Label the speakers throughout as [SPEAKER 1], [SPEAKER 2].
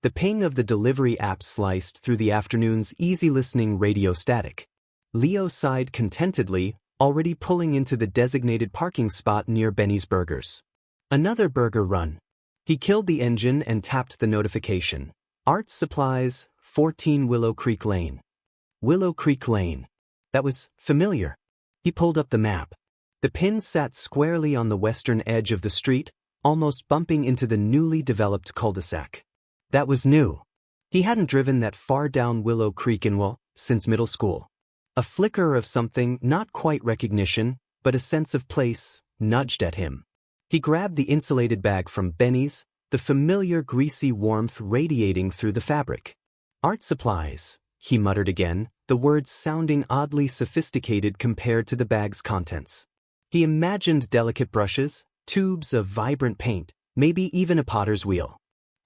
[SPEAKER 1] The ping of the delivery app sliced through the afternoon's easy-listening radio static. Leo sighed contentedly, already pulling into the designated parking spot near Benny's Burgers. Another burger run. He killed the engine and tapped the notification. Art Supplies, 14 Willow Creek Lane. Willow Creek Lane. That was familiar. He pulled up the map. The pin sat squarely on the western edge of the street, almost bumping into the newly developed cul-de-sac. That was new. He hadn't driven that far down Willow Creek since middle school. A flicker of something, not quite recognition, but a sense of place, nudged at him. He grabbed the insulated bag from Benny's, the familiar greasy warmth radiating through the fabric. Art Supplies, he muttered again, the words sounding oddly sophisticated compared to the bag's contents. He imagined delicate brushes, tubes of vibrant paint, maybe even a potter's wheel.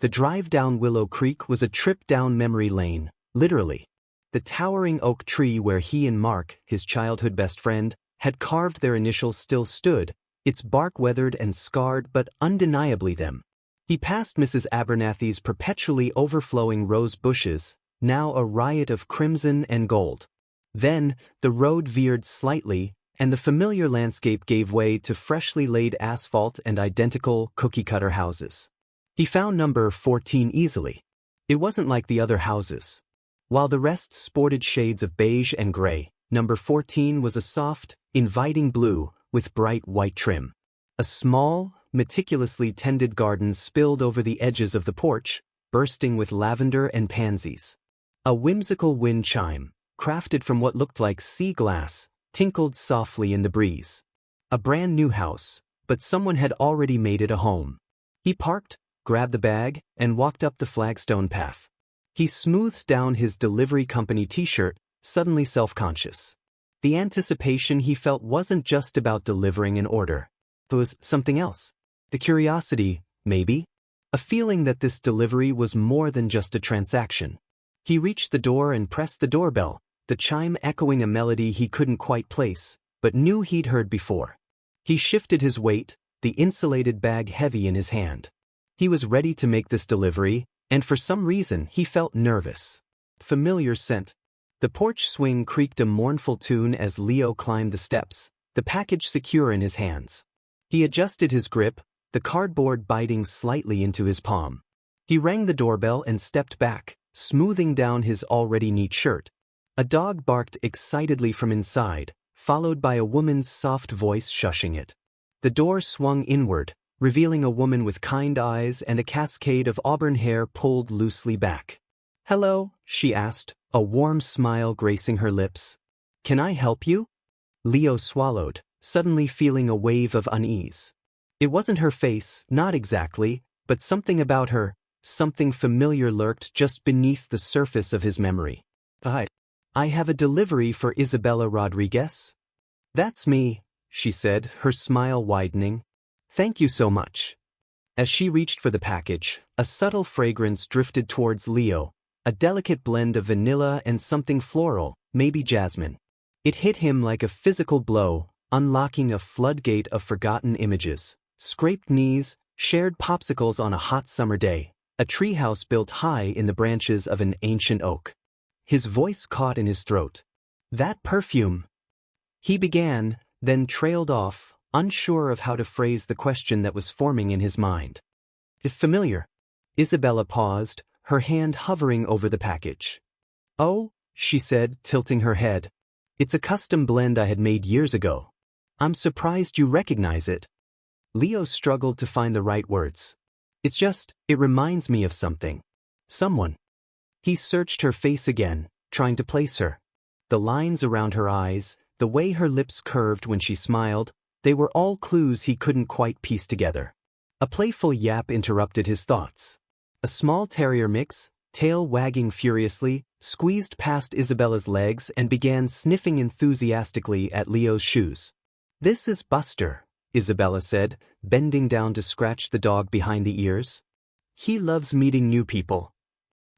[SPEAKER 1] The drive down Willow Creek was a trip down memory lane, literally. The towering oak tree where he and Mark, his childhood best friend, had carved their initials still stood, its bark weathered and scarred but undeniably them. He passed Mrs. Abernathy's perpetually overflowing rose bushes, now a riot of crimson and gold. Then, the road veered slightly, and the familiar landscape gave way to freshly laid asphalt and identical cookie-cutter houses. He found number 14 easily. It wasn't like the other houses. While the rest sported shades of beige and gray, number 14 was a soft, inviting blue with bright white trim. A small, meticulously tended garden spilled over the edges of the porch, bursting with lavender and pansies. A whimsical wind chime, crafted from what looked like sea glass, tinkled softly in the breeze. A brand new house, but someone had already made it a home. He parked, grabbed the bag, and walked up the flagstone path. He smoothed down his delivery company t-shirt, suddenly self-conscious. The anticipation he felt wasn't just about delivering an order. It was something else. The curiosity, maybe. A feeling that this delivery was more than just a transaction. He reached the door and pressed the doorbell, the chime echoing a melody he couldn't quite place, but knew he'd heard before. He shifted his weight, the insulated bag heavy in his hand. He was ready to make this delivery, and for some reason he felt nervous. Familiar scent. The porch swing creaked a mournful tune as Leo climbed the steps, the package secure in his hands. He adjusted his grip, the cardboard biting slightly into his palm. He rang the doorbell and stepped back, smoothing down his already neat shirt. A dog barked excitedly from inside, followed by a woman's soft voice shushing it. The door swung inward, revealing a woman with kind eyes and a cascade of auburn hair pulled loosely back. "Hello," she asked, a warm smile gracing her lips. "Can I help you?" Leo swallowed, suddenly feeling a wave of unease. It wasn't her face, not exactly, but something about her, something familiar lurked just beneath the surface of his memory. I have a delivery for Isabella Rodriguez." "That's me," she said, her smile widening. "Thank you so much." As she reached for the package, a subtle fragrance drifted towards Leo, a delicate blend of vanilla and something floral, maybe jasmine. It hit him like a physical blow, unlocking a floodgate of forgotten images. Scraped knees, shared popsicles on a hot summer day, a treehouse built high in the branches of an ancient oak. His voice caught in his throat. "That perfume." He began, then trailed off, unsure of how to phrase the question that was forming in his mind. "If familiar." Isabella paused, her hand hovering over the package. "Oh," she said, tilting her head. "It's a custom blend I had made years ago. I'm surprised you recognize it." Leo struggled to find the right words. It reminds me of something. Someone." He searched her face again, trying to place her. The lines around her eyes, the way her lips curved when she smiled, they were all clues he couldn't quite piece together. A playful yap interrupted his thoughts. A small terrier mix, tail wagging furiously, squeezed past Isabella's legs and began sniffing enthusiastically at Leo's shoes. "This is Buster," Isabella said, bending down to scratch the dog behind the ears. "He loves meeting new people."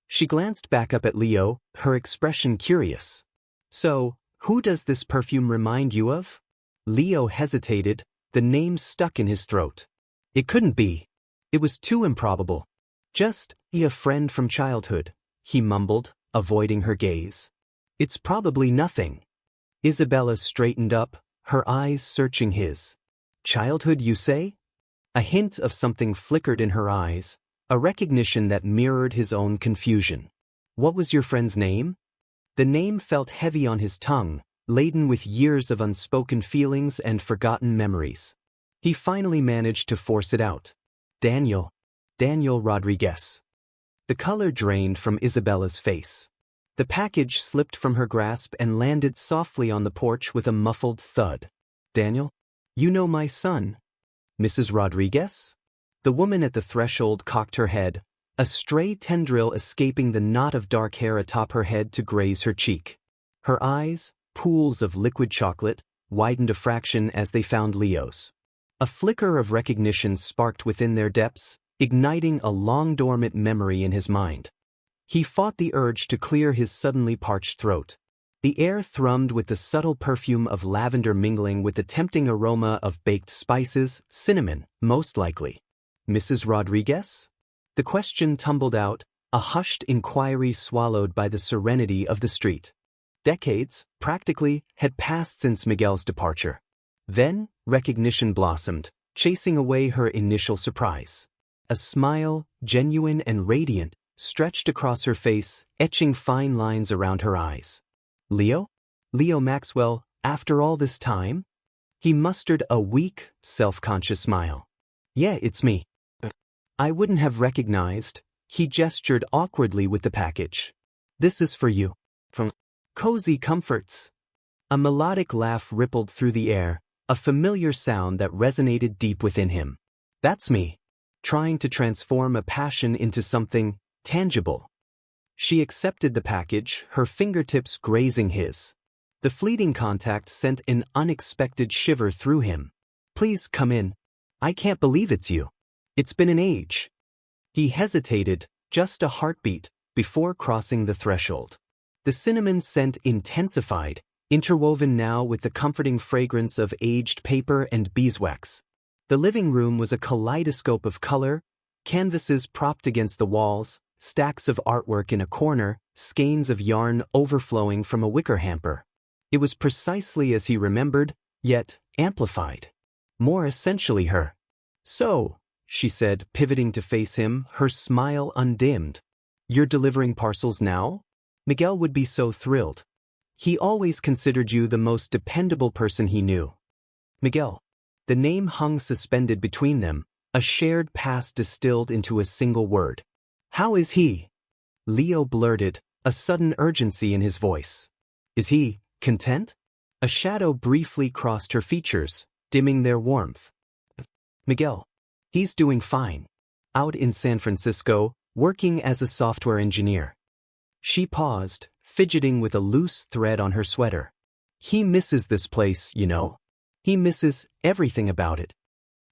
[SPEAKER 1] She glanced back up at Leo, her expression curious. "So, who does this perfume remind you of?" Leo hesitated, the name stuck in his throat. It couldn't be. It was too improbable. Just a friend from childhood, he mumbled, avoiding her gaze. It's probably nothing. Isabella straightened up, her eyes searching his. Childhood, you say? A hint of something flickered in her eyes, a recognition that mirrored his own confusion. What was your friend's name? The name felt heavy on his tongue, laden with years of unspoken feelings and forgotten memories. He finally managed to force it out. Daniel. Daniel Rodriguez. The color drained from Isabella's face. The package slipped from her grasp and landed softly on the porch with a muffled thud. Daniel? You know my son. Mrs. Rodriguez? The woman at the threshold cocked her head, a stray tendril escaping the knot of dark hair atop her head to graze her cheek. Her eyes, pools of liquid chocolate, widened a fraction as they found Leo's. A flicker of recognition sparked within their depths, igniting a long-dormant memory in his mind. He fought the urge to clear his suddenly parched throat. The air thrummed with the subtle perfume of lavender mingling with the tempting aroma of baked spices, cinnamon, most likely. Mrs. Rodriguez? The question tumbled out, a hushed inquiry swallowed by the serenity of the street. Decades, practically, had passed since Miguel's departure. Then, recognition blossomed, chasing away her initial surprise. A smile, genuine and radiant, stretched across her face, etching fine lines around her eyes. Leo? Leo Maxwell, after all this time? He mustered a weak, self-conscious smile. Yeah, it's me. I wouldn't have recognized. He gestured awkwardly with the package. This is for you. From Cozy Comforts. A melodic laugh rippled through the air, a familiar sound that resonated deep within him. That's me. Trying to transform a passion into something tangible. She accepted the package, her fingertips grazing his. The fleeting contact sent an unexpected shiver through him. Please come in. I can't believe it's you. It's been an age. He hesitated, just a heartbeat, before crossing the threshold. The cinnamon scent intensified, interwoven now with the comforting fragrance of aged paper and beeswax. The living room was a kaleidoscope of color, canvases propped against the walls, stacks of artwork in a corner, skeins of yarn overflowing from a wicker hamper. It was precisely as he remembered, yet amplified. More essentially her. So, she said, pivoting to face him, her smile undimmed. You're delivering parcels now? Miguel would be so thrilled. He always considered you the most dependable person he knew. Miguel. The name hung suspended between them, a shared past distilled into a single word. How is he? Leo blurted, a sudden urgency in his voice. Is he content? A shadow briefly crossed her features, dimming their warmth. Miguel. He's doing fine. Out in San Francisco, working as a software engineer. She paused, fidgeting with a loose thread on her sweater. He misses this place, you know. He misses everything about it.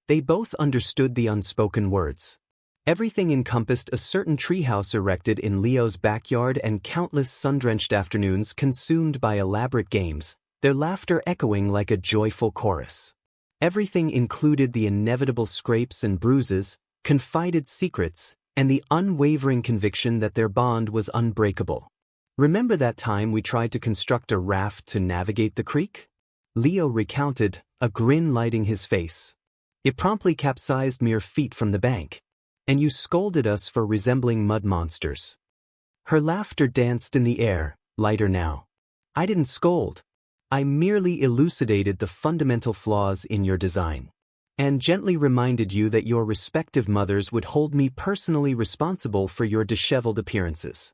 [SPEAKER 1] They both understood the unspoken words. Everything encompassed a certain treehouse erected in Leo's backyard and countless sun-drenched afternoons consumed by elaborate games, their laughter echoing like a joyful chorus. Everything included the inevitable scrapes and bruises, confided secrets, and the unwavering conviction that their bond was unbreakable. Remember that time we tried to construct a raft to navigate the creek? Leo recounted, a grin lighting his face. It promptly capsized mere feet from the bank. And you scolded us for resembling mud monsters. Her laughter danced in the air, lighter now. I didn't scold. I merely elucidated the fundamental flaws in your design. And gently reminded you that your respective mothers would hold me personally responsible for your disheveled appearances.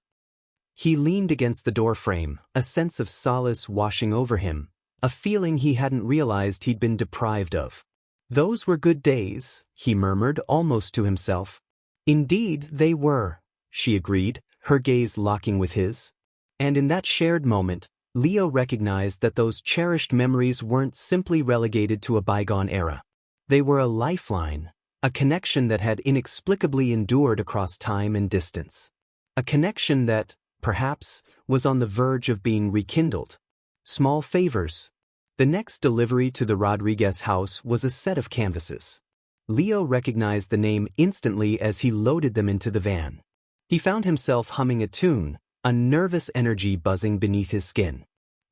[SPEAKER 1] He leaned against the doorframe, a sense of solace washing over him, a feeling he hadn't realized he'd been deprived of. Those were good days, he murmured almost to himself. Indeed, they were, she agreed, her gaze locking with his. And in that shared moment, Leo recognized that those cherished memories weren't simply relegated to a bygone era. They were a lifeline, a connection that had inexplicably endured across time and distance. A connection that, perhaps, was on the verge of being rekindled. Small favors. The next delivery to the Rodriguez house was a set of canvases. Leo recognized the name instantly as he loaded them into the van. He found himself humming a tune, a nervous energy buzzing beneath his skin.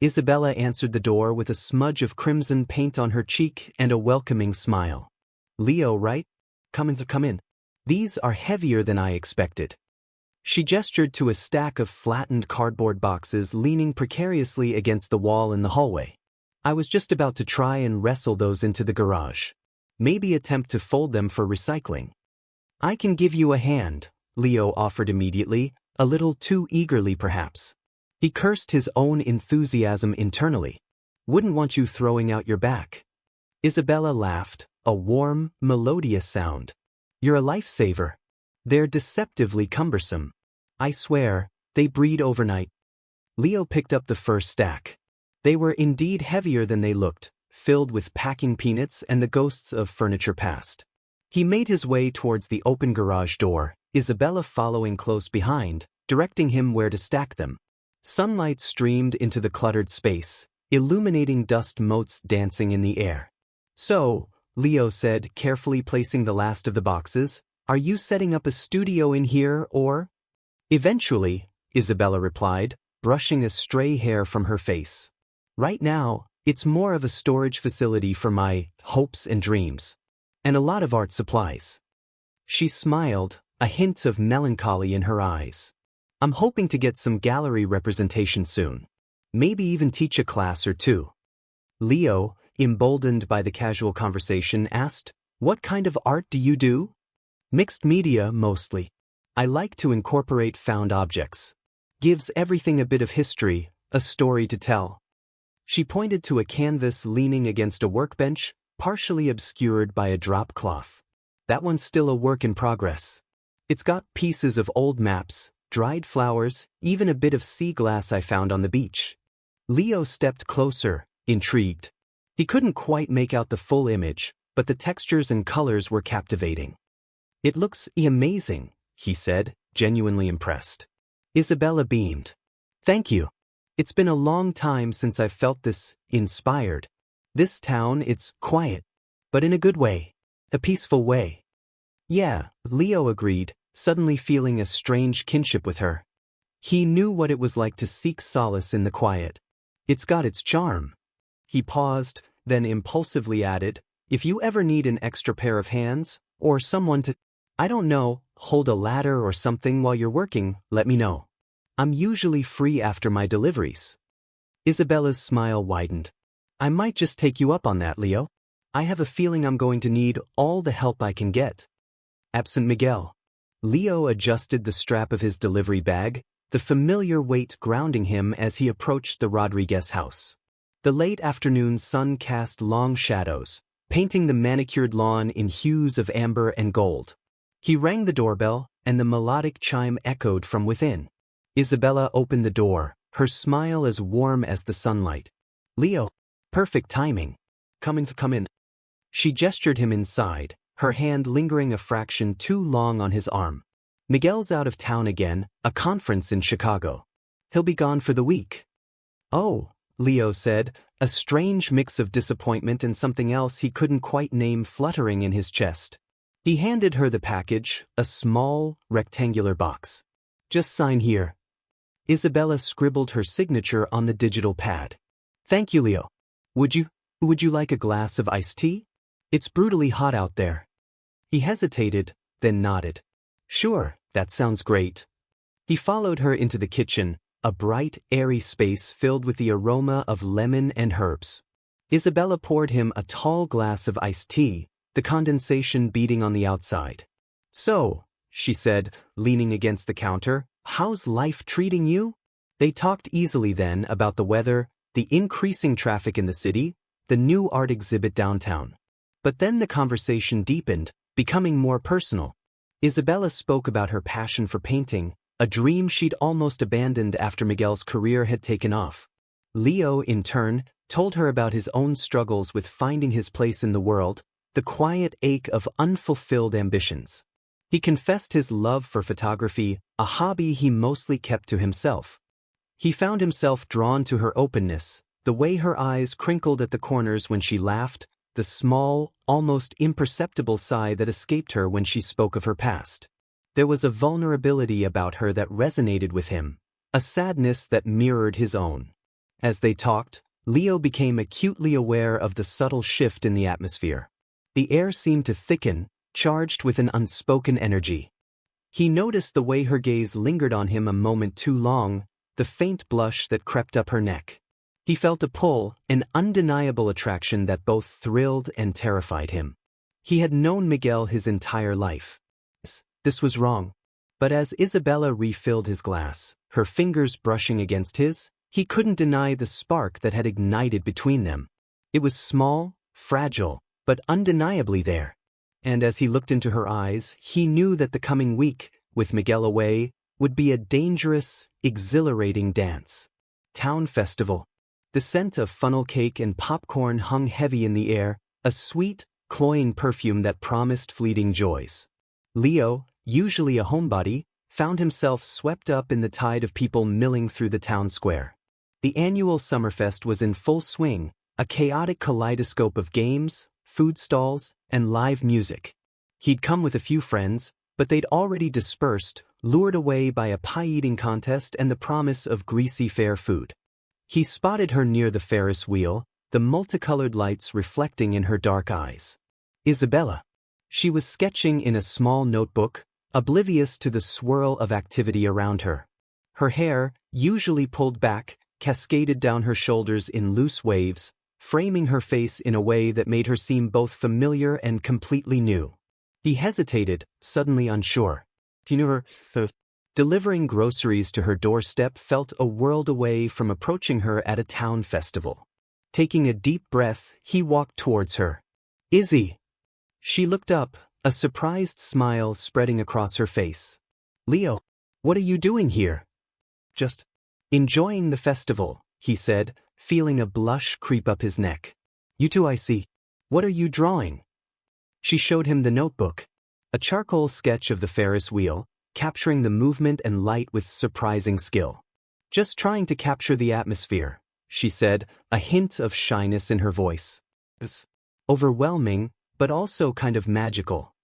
[SPEAKER 1] Isabella answered the door with a smudge of crimson paint on her cheek and a welcoming smile. Leo, right? Come in. These are heavier than I expected. She gestured to a stack of flattened cardboard boxes leaning precariously against the wall in the hallway. I was just about to try and wrestle those into the garage. Maybe attempt to fold them for recycling. I can give you a hand, Leo offered immediately, a little too eagerly perhaps. He cursed his own enthusiasm internally. Wouldn't want you throwing out your back. Isabella laughed, a warm, melodious sound. You're a lifesaver. They're deceptively cumbersome. I swear, they breed overnight. Leo picked up the first stack. They were indeed heavier than they looked, filled with packing peanuts and the ghosts of furniture past. He made his way towards the open garage door, Isabella following close behind, directing him where to stack them. Sunlight streamed into the cluttered space, illuminating dust motes dancing in the air. So, Leo said, carefully placing the last of the boxes, are you setting up a studio in here or? Eventually, Isabella replied, brushing a stray hair from her face. Right now, it's more of a storage facility for my hopes and dreams. And a lot of art supplies. She smiled, a hint of melancholy in her eyes. I'm hoping to get some gallery representation soon. Maybe even teach a class or two. Leo, emboldened by the casual conversation, asked, what kind of art do you do? Mixed media, mostly. I like to incorporate found objects. Gives everything a bit of history, a story to tell. She pointed to a canvas leaning against a workbench, partially obscured by a drop cloth. That one's still a work in progress. It's got pieces of old maps, dried flowers, even a bit of sea glass I found on the beach. Leo stepped closer, intrigued. He couldn't quite make out the full image, but the textures and colors were captivating. It looks amazing, he said, genuinely impressed. Isabella beamed. Thank you. It's been a long time since I've felt this inspired. This town, it's quiet, but in a good way, a peaceful way. Yeah, Leo agreed, suddenly feeling a strange kinship with her. He knew what it was like to seek solace in the quiet. It's got its charm. He paused, then impulsively added, if you ever need an extra pair of hands, or someone to, I don't know, hold a ladder or something while you're working, let me know. I'm usually free after my deliveries. Isabella's smile widened. I might just take you up on that, Leo. I have a feeling I'm going to need all the help I can get. Absent Miguel. Leo adjusted the strap of his delivery bag, the familiar weight grounding him as he approached the Rodriguez house. The late afternoon sun cast long shadows, painting the manicured lawn in hues of amber and gold. He rang the doorbell, and the melodic chime echoed from within. Isabella opened the door, her smile as warm as the sunlight. Leo, perfect timing. Come in. She gestured him inside, her hand lingering a fraction too long on his arm. Miguel's out of town again, a conference in Chicago. He'll be gone for the week. Oh, Leo said, a strange mix of disappointment and something else he couldn't quite name fluttering in his chest. He handed her the package, a small, rectangular box. Just sign here. Isabella scribbled her signature on the digital pad. Thank you, Leo. Would you like a glass of iced tea? It's brutally hot out there. He hesitated, then nodded. Sure, that sounds great. He followed her into the kitchen, a bright, airy space filled with the aroma of lemon and herbs. Isabella poured him a tall glass of iced tea, the condensation beating on the outside. So, she said, leaning against the counter, how's life treating you? They talked easily then about the weather, the increasing traffic in the city, the new art exhibit downtown. But then the conversation deepened, becoming more personal. Isabella spoke about her passion for painting, a dream she'd almost abandoned after Miguel's career had taken off. Leo, in turn, told her about his own struggles with finding his place in the world, the quiet ache of unfulfilled ambitions. He confessed his love for photography, a hobby he mostly kept to himself. He found himself drawn to her openness, the way her eyes crinkled at the corners when she laughed, the small, almost imperceptible sigh that escaped her when she spoke of her past. There was a vulnerability about her that resonated with him, a sadness that mirrored his own. As they talked, Leo became acutely aware of the subtle shift in the atmosphere. The air seemed to thicken, charged with an unspoken energy. He noticed the way her gaze lingered on him a moment too long, the faint blush that crept up her neck. He felt a pull, an undeniable attraction that both thrilled and terrified him. He had known Miguel his entire life. This was wrong. But as Isabella refilled his glass, her fingers brushing against his, he couldn't deny the spark that had ignited between them. It was small, fragile, but undeniably there. And as he looked into her eyes, he knew that the coming week, with Miguel away, would be a dangerous, exhilarating dance. Town festival. The scent of funnel cake and popcorn hung heavy in the air, a sweet, cloying perfume that promised fleeting joys. Leo, usually a homebody, found himself swept up in the tide of people milling through the town square. The annual Summerfest was in full swing, a chaotic kaleidoscope of games, food stalls, and live music. He'd come with a few friends, but they'd already dispersed, lured away by a pie-eating contest and the promise of greasy fair food. He spotted her near the Ferris wheel, the multicolored lights reflecting in her dark eyes. Isabella. She was sketching in a small notebook, oblivious to the swirl of activity around her. Her hair, usually pulled back, cascaded down her shoulders in loose waves, framing her face in a way that made her seem both familiar and completely new. He hesitated, suddenly unsure. He knew her. Delivering groceries to her doorstep felt a world away from approaching her at a town festival. Taking a deep breath, he walked towards her. Izzy. She looked up, a surprised smile spreading across her face. Leo, what are you doing here? Just enjoying the festival, he said, feeling a blush creep up his neck. You too, I see. What are you drawing? She showed him the notebook. A charcoal sketch of the Ferris wheel, capturing the movement and light with surprising skill. Just trying to capture the atmosphere, she said, a hint of shyness in her voice. It's overwhelming, but also kind of magical.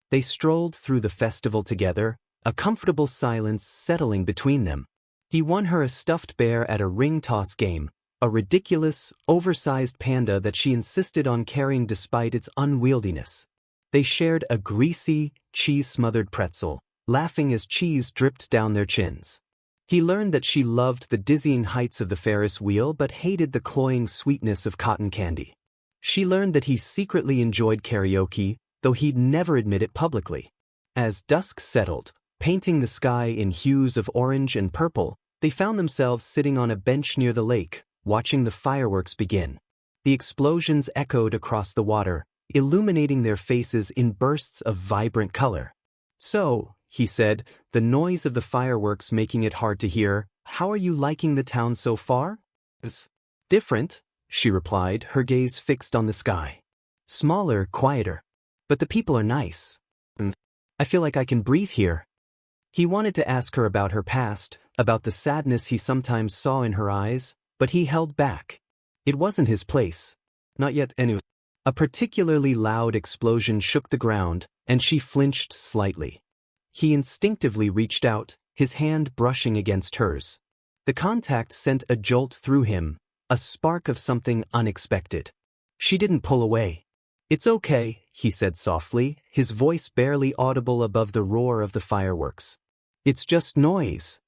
[SPEAKER 1] They strolled through the festival together, a comfortable silence settling between them. He won her a stuffed bear at a ring toss game, a ridiculous, oversized panda that she insisted on carrying despite its unwieldiness. They shared a greasy, cheese-smothered pretzel, laughing as cheese dripped down their chins. He learned that she loved the dizzying heights of the Ferris wheel but hated the cloying sweetness of cotton candy. She learned that he secretly enjoyed karaoke, though he'd never admit it publicly. As dusk settled, painting the sky in hues of orange and purple, they found themselves sitting on a bench near the lake, watching the fireworks begin. The explosions echoed across the water, illuminating their faces in bursts of vibrant color. So, he said, the noise of the fireworks making it hard to hear, how are you liking the town so far? It's different, she replied, her gaze fixed on the sky. Smaller, quieter. But the people are nice. And I feel like I can breathe here. He wanted to ask her about her past, about the sadness he sometimes saw in her eyes, but he held back. It wasn't his place. Not yet, anyway. A particularly loud explosion shook the ground, and she flinched slightly. He instinctively reached out, his hand brushing against hers. The contact sent a jolt through him, a spark of something unexpected. She didn't pull away. It's okay, he said softly, his voice barely audible above the roar of the fireworks. It's just noise.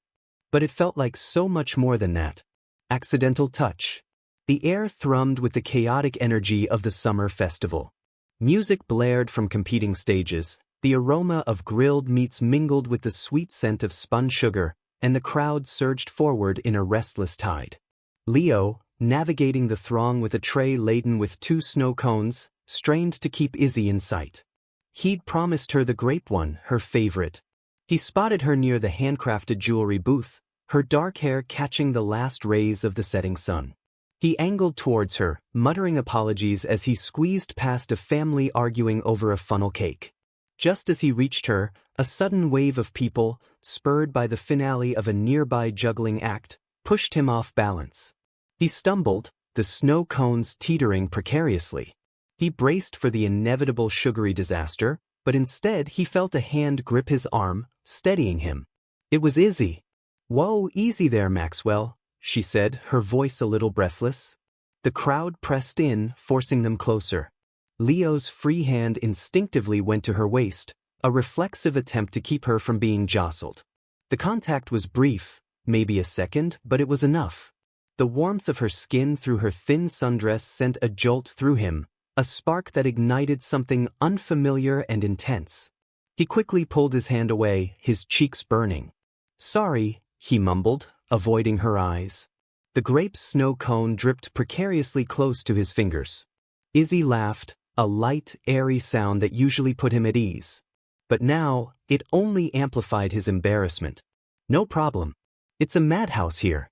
[SPEAKER 1] But it felt like so much more than that. Accidental touch. The air thrummed with the chaotic energy of the summer festival. Music blared from competing stages, the aroma of grilled meats mingled with the sweet scent of spun sugar, and the crowd surged forward in a restless tide. Leo, navigating the throng with a tray laden with 2 snow cones, strained to keep Izzy in sight. He'd promised her the grape one, her favorite. He spotted her near the handcrafted jewelry booth, her dark hair catching the last rays of the setting sun. He angled towards her, muttering apologies as he squeezed past a family arguing over a funnel cake. Just as he reached her, a sudden wave of people, spurred by the finale of a nearby juggling act, pushed him off balance. He stumbled, the snow cones teetering precariously. He braced for the inevitable sugary disaster, but instead he felt a hand grip his arm, steadying him. It was Izzy. "Whoa, easy there, Maxwell," she said, her voice a little breathless. The crowd pressed in, forcing them closer. Leo's free hand instinctively went to her waist, a reflexive attempt to keep her from being jostled. The contact was brief, maybe a second, but it was enough. The warmth of her skin through her thin sundress sent a jolt through him, a spark that ignited something unfamiliar and intense. He quickly pulled his hand away, his cheeks burning. "Sorry," he mumbled, avoiding her eyes. The grape snow cone dripped precariously close to his fingers. Izzy laughed, a light, airy sound that usually put him at ease. But now, it only amplified his embarrassment. "No problem. It's a madhouse here."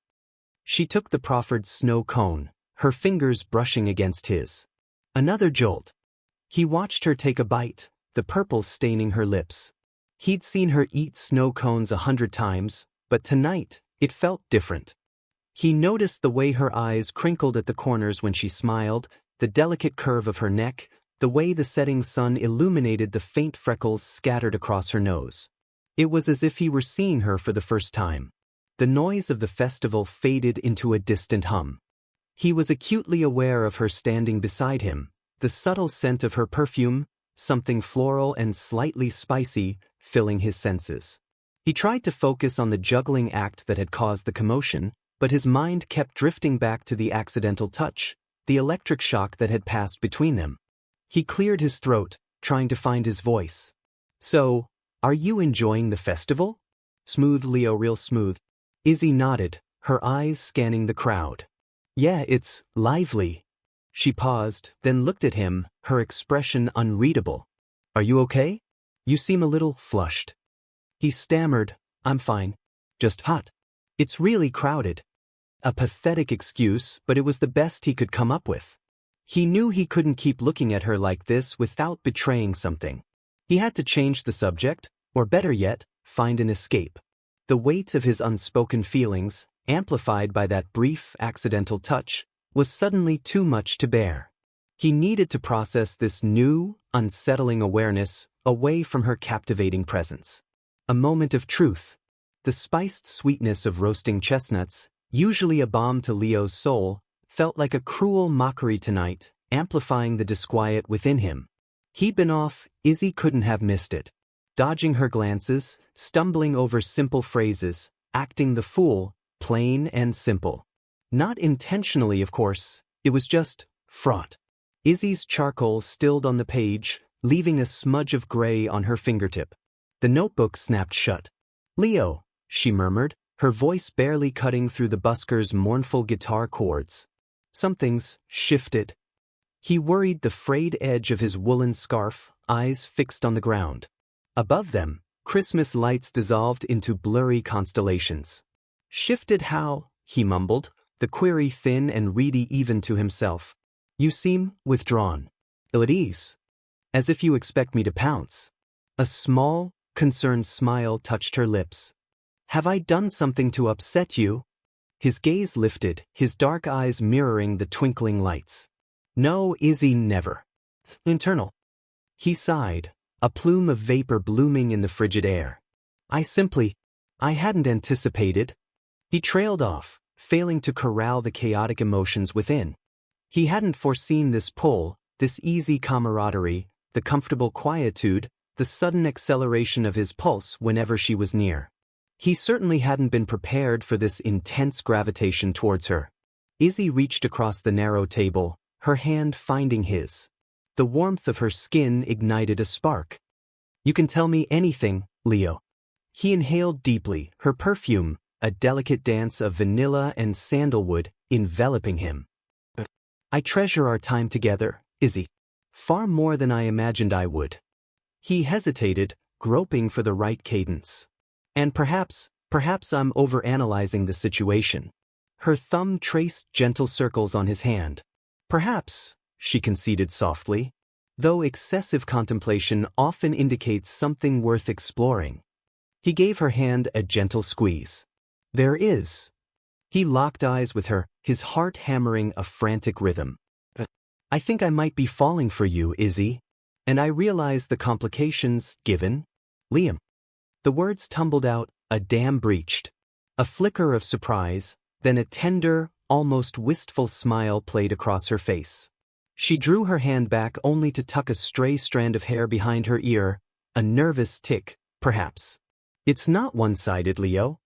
[SPEAKER 1] She took the proffered snow cone, her fingers brushing against his. Another jolt. He watched her take a bite, the purple staining her lips. He'd seen her eat snow cones 100 times, but tonight, it felt different. He noticed the way her eyes crinkled at the corners when she smiled, the delicate curve of her neck, the way the setting sun illuminated the faint freckles scattered across her nose. It was as if he were seeing her for the first time. The noise of the festival faded into a distant hum. He was acutely aware of her standing beside him, the subtle scent of her perfume, something floral and slightly spicy, filling his senses. He tried to focus on the juggling act that had caused the commotion, but his mind kept drifting back to the accidental touch, the electric shock that had passed between them. He cleared his throat, trying to find his voice. "So, are you enjoying the festival?" "Smooth, Leo, real smooth." Izzy nodded, her eyes scanning the crowd. "Yeah, it's lively." She paused, then looked at him, her expression unreadable. "Are you okay? You seem a little flushed." He stammered, "I'm fine. Just hot. It's really crowded." A pathetic excuse, but it was the best he could come up with. He knew he couldn't keep looking at her like this without betraying something. He had to change the subject, or better yet, find an escape. The weight of his unspoken feelings, amplified by that brief, accidental touch, was suddenly too much to bear. He needed to process this new, unsettling awareness away from her captivating presence. A moment of truth. The spiced sweetness of roasting chestnuts, usually a balm to Leo's soul, felt like a cruel mockery tonight, amplifying the disquiet within him. He'd been off, Izzy couldn't have missed it. Dodging her glances, stumbling over simple phrases, acting the fool, plain and simple. Not intentionally, of course, it was just fraught. Izzy's charcoal stilled on the page, leaving a smudge of gray on her fingertip. The notebook snapped shut. "Leo," she murmured, her voice barely cutting through the busker's mournful guitar chords. "Something's shifted." He worried the frayed edge of his woolen scarf, eyes fixed on the ground. Above them, Christmas lights dissolved into blurry constellations. "Shifted how?" he mumbled, the query thin and reedy even to himself. "You seem withdrawn. Ill at ease. As if you expect me to pounce." A small, concerned smile touched her lips. "Have I done something to upset you?" His gaze lifted, his dark eyes mirroring the twinkling lights. "No, Izzy, never." "Internal." He sighed, a plume of vapor blooming in the frigid air. I hadn't anticipated." He trailed off, failing to corral the chaotic emotions within. He hadn't foreseen this pull, this easy camaraderie, the comfortable quietude, the sudden acceleration of his pulse whenever she was near. He certainly hadn't been prepared for this intense gravitation towards her. Izzy reached across the narrow table, her hand finding his. The warmth of her skin ignited a spark. "You can tell me anything, Leo." He inhaled deeply, her perfume, a delicate dance of vanilla and sandalwood, enveloping him. "I treasure our time together, Izzy. Far more than I imagined I would." He hesitated, groping for the right cadence. "And perhaps I'm overanalyzing the situation." Her thumb traced gentle circles on his hand. "Perhaps," she conceded softly, though excessive contemplation often indicates something worth exploring. He gave her hand a gentle squeeze. "There is." He locked eyes with her, his heart hammering a frantic rhythm. I think I might be falling for you, Izzy. And I realize the complications, given. Liam. The words tumbled out, a dam breached. A flicker of surprise, then a tender, almost wistful smile played across her face. She drew her hand back only to tuck a stray strand of hair behind her ear, a nervous tick, perhaps. It's not one-sided, Leo.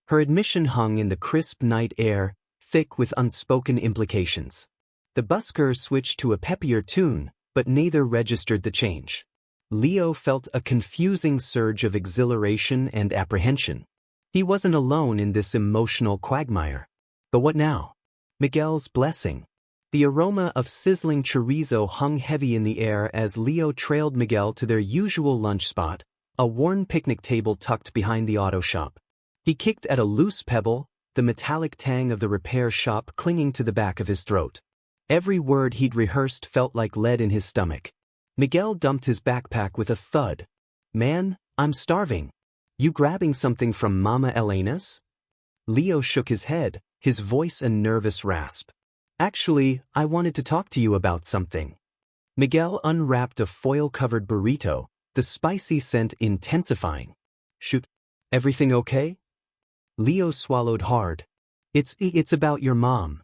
[SPEAKER 1] Her admission hung in the crisp night air, thick with unspoken implications. The busker switched to a peppier tune, but neither registered the change. Leo felt a confusing surge of exhilaration and apprehension. He wasn't alone in this emotional quagmire. But what now? Miguel's blessing. The aroma of sizzling chorizo hung heavy in the air as Leo trailed Miguel to their usual lunch spot, a worn picnic table tucked behind the auto shop. He kicked at a loose pebble, the metallic tang of the repair shop clinging to the back of his throat. Every word he'd rehearsed felt like lead in his stomach. Miguel dumped his backpack with a thud. Man, I'm starving. You grabbing something from Mama Elena's? Leo shook his head, his voice a nervous rasp. Actually, I wanted to talk to you about something. Miguel unwrapped a foil-covered burrito, the spicy scent intensifying. Shoot, everything okay? Leo swallowed hard. It's about your mom.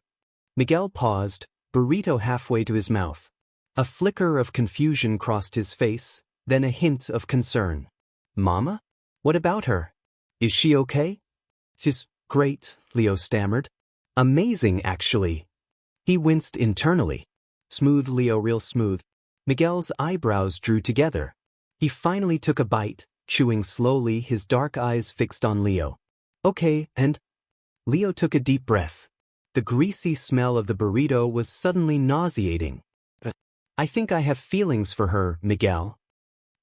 [SPEAKER 1] Miguel paused, burrito halfway to his mouth. A flicker of confusion crossed his face, then a hint of concern. Mama? What about her? Is she okay? She's great, Leo stammered. Amazing, actually. He winced internally. Smooth, Leo, real smooth. Miguel's eyebrows drew together. He finally took a bite, chewing slowly, his dark eyes fixed on Leo. Okay, and? Leo took a deep breath. The greasy smell of the burrito was suddenly nauseating. I think I have feelings for her, Miguel.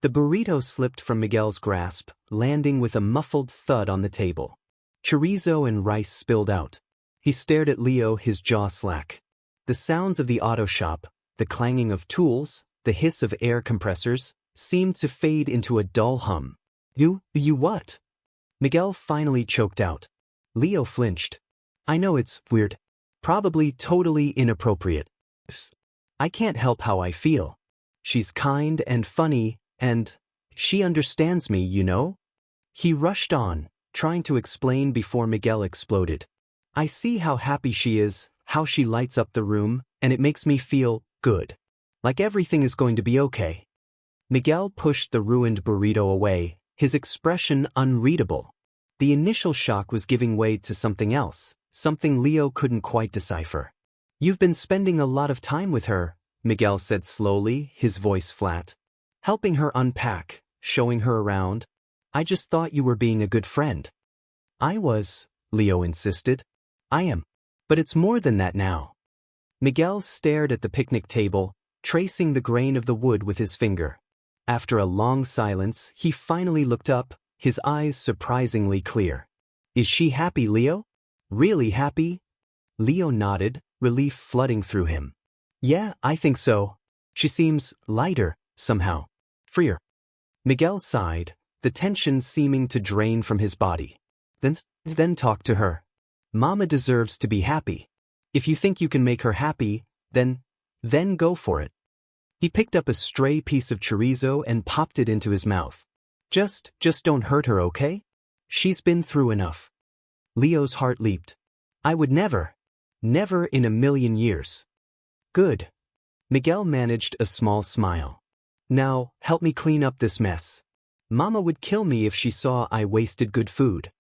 [SPEAKER 1] The burrito slipped from Miguel's grasp, landing with a muffled thud on the table. Chorizo and rice spilled out. He stared at Leo, his jaw slack. The sounds of the auto shop, the clanging of tools, the hiss of air compressors, seemed to fade into a dull hum. You what? Miguel finally choked out. Leo flinched. I know it's weird. Probably totally inappropriate. I can't help how I feel. She's kind and funny, and she understands me, you know? He rushed on, trying to explain before Miguel exploded. I see how happy she is, how she lights up the room, and it makes me feel good. Like everything is going to be okay. Miguel pushed the ruined burrito away, his expression unreadable. The initial shock was giving way to something else, something Leo couldn't quite decipher. You've been spending a lot of time with her, Miguel said slowly, his voice flat. Helping her unpack, showing her around. I just thought you were being a good friend. I was, Leo insisted. I am. But it's more than that now. Miguel stared at the picnic table, tracing the grain of the wood with his finger. After a long silence, he finally looked up, his eyes surprisingly clear. Is she happy, Leo? Really happy? Leo nodded, relief flooding through him. Yeah, I think so. She seems lighter, somehow. Freer. Miguel sighed, the tension seeming to drain from his body. Then talk to her. Mama deserves to be happy. If you think you can make her happy, then go for it. He picked up a stray piece of chorizo and popped it into his mouth. Just don't hurt her, okay? She's been through enough. Leo's heart leaped. I would never in a million years. Good. Miguel managed a small smile. Now, help me clean up this mess. Mama would kill me if she saw I wasted good food.